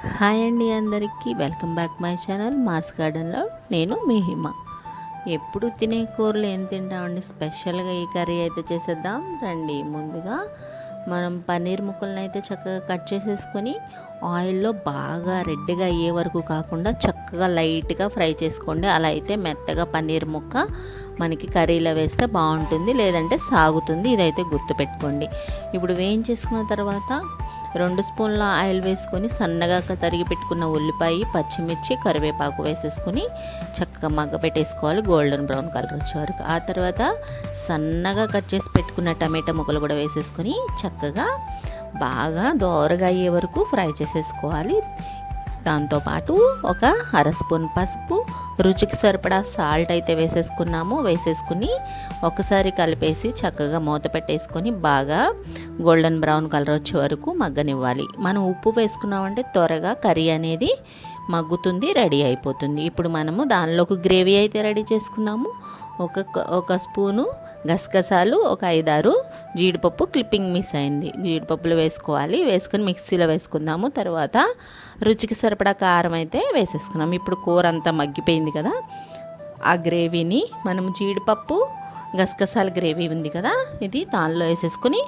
Hi అండి, అందరికీ welcome back my channel Mars గార్డెన్లో. నేను మీ హిమ. ఎప్పుడు తినే కూరలు ఏం తింటామండి, స్పెషల్గా ఈ కర్రీ అయితే చేసేద్దాం రండి. ముందుగా మనం పన్నీర్ ముక్కలను అయితే చక్కగా కట్ చేసేసుకొని ఆయిల్లో బాగా రెడ్గా అయ్యే వరకు కాకుండా చక్కగా లైట్గా ఫ్రై చేసుకోండి. అలా అయితే మెత్తగా పన్నీర్ ముక్క మనకి కర్రీలో వేస్తే బాగుంటుంది, లేదంటే సాగుతుంది. ఇదైతే గుర్తుపెట్టుకోండి. ఇప్పుడు వేయించేసుకున్న తర్వాత 2 స్పూన్ల ఆయిల్ వేసుకొని సన్నగా తరిగి పెట్టుకున్న ఉల్లిపాయ, పచ్చిమిర్చి, కరివేపాకు వేసేసుకొని చక్కగా మగ్గ పెట్టేసుకోవాలి గోల్డెన్ బ్రౌన్ కలర్ వచ్చే వరకు. ఆ తర్వాత సన్నగా కట్ చేసి పెట్టుకున్న టమాటా ముక్కలు కూడా వేసేసుకొని చక్కగా బాగా దోరగా అయ్యే వరకు ఫ్రై చేసేసుకోవాలి. దాంతోపాటు ఒక 1/2 స్పూన్ పసుపు, రుచికి సరిపడా సాల్ట్ అయితే వేసేసుకుని ఒకసారి కలిపేసి చక్కగా మూత పెట్టేసుకొని బాగా గోల్డెన్ బ్రౌన్ కలర్ వచ్చే వరకు మగ్గనివ్వాలి. మనం ఉప్పు వేసుకున్నామంటే త్వరగా కర్రీ అనేది మగ్గుతుంది, రెడీ అయిపోతుంది. ఇప్పుడు మనము దానిలోకి గ్రేవీ అయితే రెడీ చేసుకుందాము. ఒక స్పూను గసగసాలు, ఒక 5-6 జీడిపప్పు క్లిప్పింగ్ మిస్ అయింది, జీడిపప్పులు వేసుకోవాలి. వేసుకొని మిక్సీలో వేసుకుందాము. తర్వాత రుచికి సరిపడా కారం అయితే వేసేసుకున్నాము. ఇప్పుడు కూర అంతా మగ్గిపోయింది కదా, ఆ గ్రేవీని మనం జీడిపప్పు గసగసాల గ్రేవీ ఉంది కదా, ఇది దానిలో వేసేసుకొని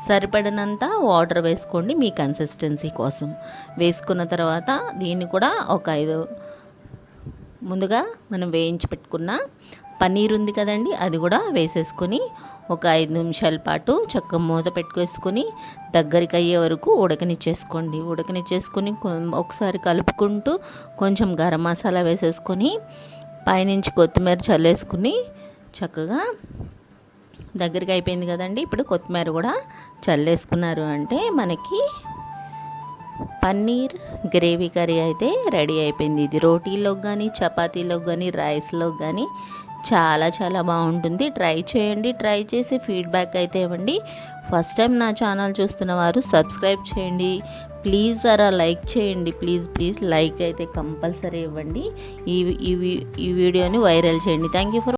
సరిపడినంత వాటర్ వేసుకోండి మీ కన్సిస్టెన్సీ కోసం. వేసుకున్న తర్వాత దీన్ని కూడా ఒక 5 ముందుగా మనం వేయించి పెట్టుకున్న పన్నీర్ ఉంది కదండి, అది కూడా వేసేసుకొని ఒక 5 నిమిషాల పాటు చక్కగా మూత పెట్టుకేసుకొని దగ్గరికి అయ్యే వరకు ఉడకనిచ్చేసుకొని ఒకసారి కలుపుకుంటూ కొంచెం గరం మసాలా వేసేసుకొని పైనుంచి కొత్తిమీర చల్లేసుకుని చక్కగా దగ్గరికి అయిపోయింది కదండి. ఇప్పుడు కొత్తిమీర కూడా చల్లేసుకున్నారు అంటే మనకి పన్నీర్ గ్రేవీ కర్రీ అయితే రెడీ అయిపోయింది. ఇది రోటీలోకి కానీ, చపాతీలోకి కానీ, రైస్లోకి కానీ చాలా చాలా బాగుంటుంది. ట్రై చేయండి. ట్రై చేసి ఫీడ్బ్యాక్ అయితే ఇవ్వండి. ఫస్ట్ టైం నా ఛానల్ చూస్తున్న వారు సబ్స్క్రైబ్ చేయండి. ప్లీజ్ అలా లైక్ చేయండి. ప్లీజ్ లైక్ అయితే కంపల్సరీ ఇవ్వండి. ఈ వీడియోని వైరల్ చేయండి. Thank you for